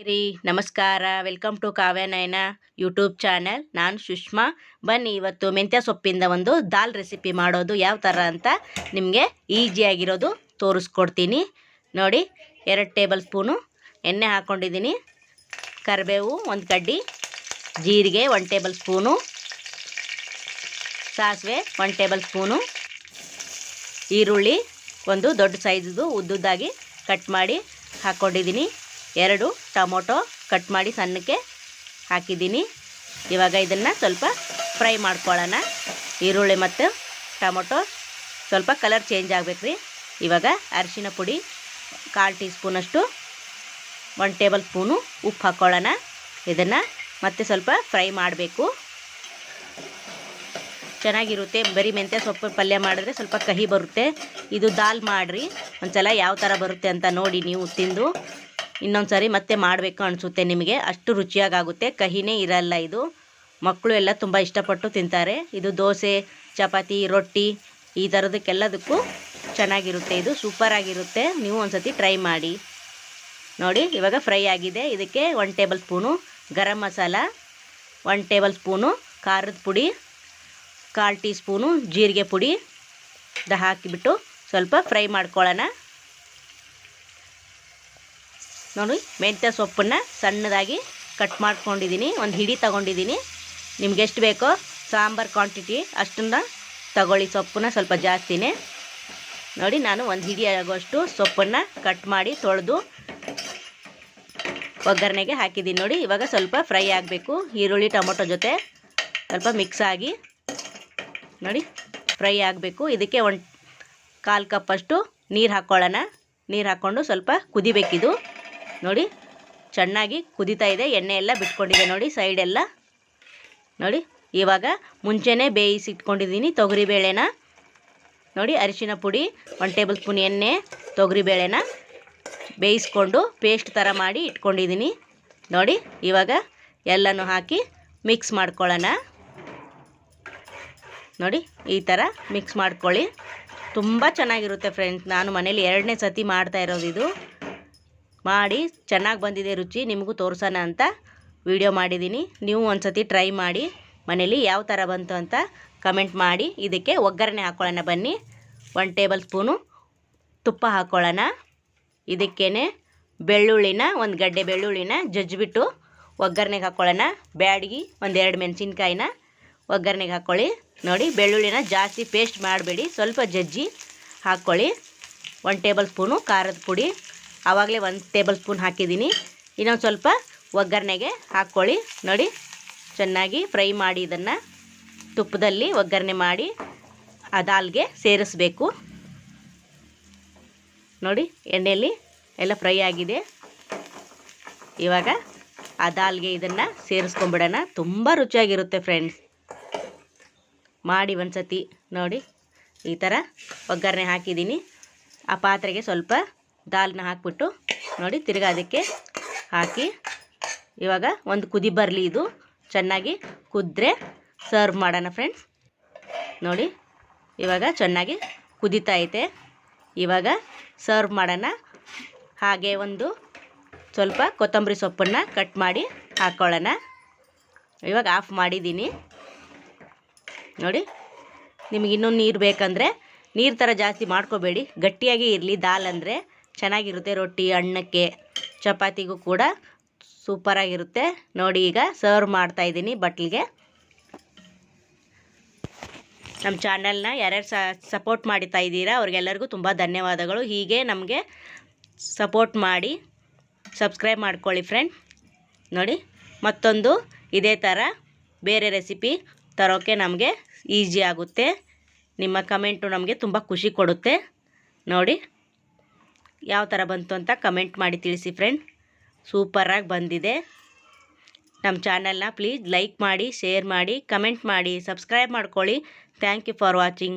ರೀ ನಮಸ್ಕಾರ. Welcome to Kavya Nayana YouTube channel. ನಾನು ಸುಷ್ಮಾ. ಬನ್ನಿ ಇವತ್ತು ಮೆಂತ್ಯ ಸೊಪ್ಪಿಂದ ಒಂದು ದಾಲ್ ರೆಸಿಪಿ ಮಾಡೋದು ಯಾವ ಥರ ಅಂತ ನಿಮಗೆ ಈಸಿಯಾಗಿರೋದು ತೋರಿಸ್ಕೊಡ್ತೀನಿ ನೋಡಿ. 2 ಟೇಬಲ್ ಸ್ಪೂನು ಎಣ್ಣೆ ಹಾಕ್ಕೊಂಡಿದ್ದೀನಿ. ಕರಿಬೇವು 1 ಕಡ್ಡಿ, ಜೀರಿಗೆ 1 ಟೇಬಲ್ ಸ್ಪೂನು, ಸಾಸಿವೆ 1 ಟೇಬಲ್ ಸ್ಪೂನು, ಈರುಳ್ಳಿ ಒಂದು ದೊಡ್ಡ ಸೈಜ್ದು ಉದ್ದುದ್ದಾಗಿ ಕಟ್ ಮಾಡಿ ಹಾಕ್ಕೊಂಡಿದ್ದೀನಿ. 2 ಟೊಮೊಟೊ ಕಟ್ ಮಾಡಿ ಸಣ್ಣಕ್ಕೆ ಹಾಕಿದ್ದೀನಿ. ಇವಾಗ ಇದನ್ನು ಸ್ವಲ್ಪ ಫ್ರೈ ಮಾಡ್ಕೊಳ್ಳೋಣ. ಈರುಳ್ಳಿ ಮತ್ತು ಟೊಮೊಟೊ ಸ್ವಲ್ಪ ಕಲರ್ ಚೇಂಜ್ ಆಗಬೇಕು ರೀ. ಇವಾಗ ಅರಿಶಿನ ಪುಡಿ 1/4 ಟೀ ಸ್ಪೂನಷ್ಟು, 1 ಟೇಬಲ್ ಸ್ಪೂನು ಉಪ್ಪು ಹಾಕ್ಕೊಳ್ಳೋಣ. ಇದನ್ನು ಮತ್ತೆ ಸ್ವಲ್ಪ ಫ್ರೈ ಮಾಡಬೇಕು. ಚೆನ್ನಾಗಿರುತ್ತೆ. ಬರೀ ಮೆಂತ್ಯ ಸೊಪ್ಪು ಪಲ್ಯ ಮಾಡಿದ್ರೆ ಸ್ವಲ್ಪ ಕಹಿ ಬರುತ್ತೆ. ಇದು ದಾಲ್ ಮಾಡಿರಿ ಒಂದ್ಸಲ ಯಾವ ಥರ ಬರುತ್ತೆ ಅಂತ ನೋಡಿ ನೀವು ತಿಂದು ಇನ್ನೊಂದು ಸಾರಿ ಮತ್ತೆ ಮಾಡಬೇಕು ಅನಿಸುತ್ತೆ ನಿಮಗೆ. ಅಷ್ಟು ರುಚಿಯಾಗುತ್ತೆ, ಕಹಿನೇ ಇರಲ್ಲ. ಇದು ಮಕ್ಕಳು ಎಲ್ಲ ತುಂಬ ಇಷ್ಟಪಟ್ಟು ತಿಂತಾರೆ. ಇದು ದೋಸೆ, ಚಪಾತಿ, ರೊಟ್ಟಿ ಈ ಥರದಕ್ಕೆಲ್ಲದಕ್ಕೂ ಚೆನ್ನಾಗಿರುತ್ತೆ. ಇದು ಸೂಪರಾಗಿರುತ್ತೆ. ನೀವು ಒಂದು ಸತಿ ಟ್ರೈ ಮಾಡಿ ನೋಡಿ. ಇವಾಗ ಫ್ರೈ ಆಗಿದೆ. ಇದಕ್ಕೆ 1 table spoon garam masala, 1 table spoon ಖಾರದ ಪುಡಿ, 1/4 ಟೀ ಸ್ಪೂನು ಜೀರಿಗೆ ಪುಡಿ ಹಾಕಿಬಿಟ್ಟು ಸ್ವಲ್ಪ ಫ್ರೈ ಮಾಡ್ಕೊಳ್ಳೋಣ. ನೋಡಿ, ಮೆಂತ್ಯ ಸೊಪ್ಪನ್ನು ಸಣ್ಣದಾಗಿ ಕಟ್ ಮಾಡ್ಕೊಂಡಿದ್ದೀನಿ. ಒಂದು ಹಿಡಿ ತಗೊಂಡಿದ್ದೀನಿ. ನಿಮ್ಗೆ ಎಷ್ಟು ಬೇಕೋ ಸಾಂಬಾರು ಕ್ವಾಂಟಿಟಿ ಅಷ್ಟನ್ನು ತಗೊಳ್ಳಿ. ಸೊಪ್ಪನ್ನ ಸ್ವಲ್ಪ ಜಾಸ್ತಿನೇ ನೋಡಿ. ನಾನು ಒಂದು ಹಿಡಿ ಆಗೋಷ್ಟು ಸೊಪ್ಪನ್ನು ಕಟ್ ಮಾಡಿ ತೊಳೆದು ಒಗ್ಗರಣೆಗೆ ಹಾಕಿದ್ದೀನಿ ನೋಡಿ. ಇವಾಗ ಸ್ವಲ್ಪ ಫ್ರೈ ಆಗಬೇಕು. ಈರುಳ್ಳಿ ಟೊಮೊಟೊ ಜೊತೆ ಸ್ವಲ್ಪ ಮಿಕ್ಸ್ ಆಗಿ ನೋಡಿ ಫ್ರೈ ಆಗಬೇಕು. ಇದಕ್ಕೆ 1/4 ಕಪ್ಪಷ್ಟು ನೀರು ಹಾಕ್ಕೊಳ್ಳೋಣ. ನೀರು ಹಾಕ್ಕೊಂಡು ಸ್ವಲ್ಪ ಕುದಿಬೇಕಿದು ನೋಡಿ. ಚೆನ್ನಾಗಿ ಕುದೀತಾ ಇದೆ. ಎಣ್ಣೆ ಎಲ್ಲ ಬಿಟ್ಕೊಂಡಿದೆ ನೋಡಿ ಸೈಡೆಲ್ಲ ನೋಡಿ. ಇವಾಗ ಮುಂಚೆನೇ ಬೇಯಿಸಿ ಇಟ್ಕೊಂಡಿದ್ದೀನಿ ತೊಗರಿಬೇಳೆನ ನೋಡಿ. ಅರಿಶಿನ ಪುಡಿ 1 ಟೇಬಲ್ ಸ್ಪೂನ್ ಎಣ್ಣೆ, ತೊಗರಿಬೇಳೆನ ಬೇಯಿಸ್ಕೊಂಡು ಪೇಸ್ಟ್ ಥರ ಮಾಡಿ ಇಟ್ಕೊಂಡಿದ್ದೀನಿ ನೋಡಿ. ಇವಾಗ ಎಲ್ಲನೂ ಹಾಕಿ ಮಿಕ್ಸ್ ಮಾಡ್ಕೊಳ್ಳೋಣ ನೋಡಿ. ಈ ಥರ ಮಿಕ್ಸ್ ಮಾಡ್ಕೊಳ್ಳಿ. ತುಂಬ ಚೆನ್ನಾಗಿರುತ್ತೆ ಫ್ರೆಂಡ್ಸ್. ನಾನು ಮನೇಲಿ 2ನೇ ಸತಿ ಮಾಡ್ತಾ ಇರೋದು. ಇದು ಮಾಡಿ ಚೆನ್ನಾಗಿ ಬಂದಿದೆ ರುಚಿ. ನಿಮಗೂ ತೋರಿಸೋಣ ಅಂತ ವಿಡಿಯೋ ಮಾಡಿದ್ದೀನಿ. ನೀವು ಒಂದು ಸತಿ ಟ್ರೈ ಮಾಡಿ ಮನೇಲಿ ಯಾವ ಥರ ಬಂತು ಅಂತ ಕಮೆಂಟ್ ಮಾಡಿ. ಇದಕ್ಕೆ ಒಗ್ಗರಣೆ ಹಾಕ್ಕೊಳ್ಳೋಣ ಬನ್ನಿ. 1 ಟೇಬಲ್ ಸ್ಪೂನು ತುಪ್ಪ ಹಾಕ್ಕೊಳ್ಳೋಣ. ಇದಕ್ಕೇ ಬೆಳ್ಳುಳ್ಳಿನ 1 ಗಡ್ಡೆ ಬೆಳ್ಳುಳ್ಳಿನ ಜಜ್ಜಿಬಿಟ್ಟು ಒಗ್ಗರಣೆಗೆ ಹಾಕ್ಕೊಳ್ಳೋಣ. ಬ್ಯಾಡಗಿ 1 2 ಮೆಣಸಿನ್ಕಾಯಿನ ಒಗ್ಗರಣೆಗೆ ಹಾಕ್ಕೊಳ್ಳಿ ನೋಡಿ. ಬೆಳ್ಳುಳ್ಳಿನ ಜಾಸ್ತಿ ಪೇಸ್ಟ್ ಮಾಡಬೇಡಿ, ಸ್ವಲ್ಪ ಜಜ್ಜಿ ಹಾಕ್ಕೊಳ್ಳಿ. 1 ಟೇಬಲ್ ಸ್ಪೂನು ಖಾರದ ಪುಡಿ, ಆವಾಗಲೇ 1 ಟೇಬಲ್ ಸ್ಪೂನ್ ಹಾಕಿದ್ದೀನಿ. ಇನ್ನೊಂದು ಸ್ವಲ್ಪ ಒಗ್ಗರಣೆಗೆ ಹಾಕ್ಕೊಳ್ಳಿ ನೋಡಿ. ಚೆನ್ನಾಗಿ ಫ್ರೈ ಮಾಡಿ ಇದನ್ನು ತುಪ್ಪದಲ್ಲಿ ಒಗ್ಗರಣೆ ಮಾಡಿ ಆ ದಾಲ್ಗೆ ಸೇರಿಸಬೇಕು ನೋಡಿ. ಎಣ್ಣೆಯಲ್ಲಿ ಎಲ್ಲ ಫ್ರೈ ಆಗಿದೆ. ಇವಾಗ ಆ ದಾಲ್ಗೆ ಇದನ್ನು ಸೇರಿಸ್ಕೊಂಬಿಡೋಣ. ತುಂಬ ರುಚಿಯಾಗಿರುತ್ತೆ ಫ್ರೆಂಡ್ಸ್. ಮಾಡಿ ಒಂದು ಸತಿ ನೋಡಿ. ಈ ಥರ ಒಗ್ಗರಣೆ ಹಾಕಿದ್ದೀನಿ. ಆ ಪಾತ್ರೆಗೆ ಸ್ವಲ್ಪ ದಾಲ್ನ ಹಾಕ್ಬಿಟ್ಟು ನೋಡಿ ತಿರ್ಗಾ ಅದಕ್ಕೆ ಹಾಕಿ ಇವಾಗ ಒಂದು ಕುದಿ ಬರಲಿ. ಇದು ಚೆನ್ನಾಗಿ ಕುದ್ರೆ ಸರ್ವ್ ಮಾಡೋಣ ಫ್ರೆಂಡ್ಸ್ ನೋಡಿ. ಇವಾಗ ಚೆನ್ನಾಗಿ ಕುದೀತಾ ಐತೆ. ಇವಾಗ ಸರ್ವ್ ಮಾಡೋಣ. ಹಾಗೆ ಒಂದು ಸ್ವಲ್ಪ ಕೊತ್ತಂಬರಿ ಸೊಪ್ಪನ್ನು ಕಟ್ ಮಾಡಿ ಹಾಕ್ಕೊಳ್ಳೋಣ. ಇವಾಗ ಆಫ್ ಮಾಡಿದ್ದೀನಿ ನೋಡಿ. ನಿಮಗೆ ಇನ್ನೂ ನೀರು ಬೇಕಂದರೆ ನೀರು ಥರ ಜಾಸ್ತಿ ಮಾಡ್ಕೋಬೇಡಿ, ಗಟ್ಟಿಯಾಗಿ ಇರಲಿ. ದಾಲ್ ಅಂದರೆ ಚೆನ್ನಾಗಿರುತ್ತೆ. ರೊಟ್ಟಿ, ಅನ್ನಕ್ಕೆ, ಚಪಾತಿಗೂ ಕೂಡ ಸೂಪರಾಗಿರುತ್ತೆ ನೋಡಿ. ಈಗ ಸರ್ವ್ ಮಾಡ್ತಾಯಿದ್ದೀನಿ ಬಟ್ಲಿಗೆ. ನಮ್ಮ ಚಾನಲ್ನ ಯಾರ್ಯಾರು ಸಪೋರ್ಟ್ ಮಾಡ್ತಾ ಇದ್ದೀರಾ ಅವ್ರಿಗೆಲ್ಲರಿಗೂ ತುಂಬ ಧನ್ಯವಾದಗಳು. ಹೀಗೆ ನಮಗೆ ಸಪೋರ್ಟ್ ಮಾಡಿ ಸಬ್ಸ್ಕ್ರೈಬ್ ಮಾಡ್ಕೊಳ್ಳಿ ಫ್ರೆಂಡ್ ನೋಡಿ. ಮತ್ತೊಂದು ಇದೇ ಥರ ಬೇರೆ ರೆಸಿಪಿ ತರೋಕ್ಕೆ ನಮಗೆ ಈಸಿ ಆಗುತ್ತೆ. ನಿಮ್ಮ ಕಮೆಂಟು ನಮಗೆ ತುಂಬ ಖುಷಿ ಕೊಡುತ್ತೆ ನೋಡಿ. ಯಾವ ಥರ ಬಂತು ಅಂತ ಕಮೆಂಟ್ ಮಾಡಿ ತಿಳಿಸಿ ಫ್ರೆಂಡ್. ಸೂಪರಾಗಿ ಬಂದಿದೆ. ನಮ್ಮ ಚಾನಲ್ನ ಪ್ಲೀಸ್ ಲೈಕ್ ಮಾಡಿ, ಶೇರ್ ಮಾಡಿ, ಕಮೆಂಟ್ ಮಾಡಿ, ಸಬ್ಸ್ಕ್ರೈಬ್ ಮಾಡ್ಕೊಳ್ಳಿ. Thank you for watching.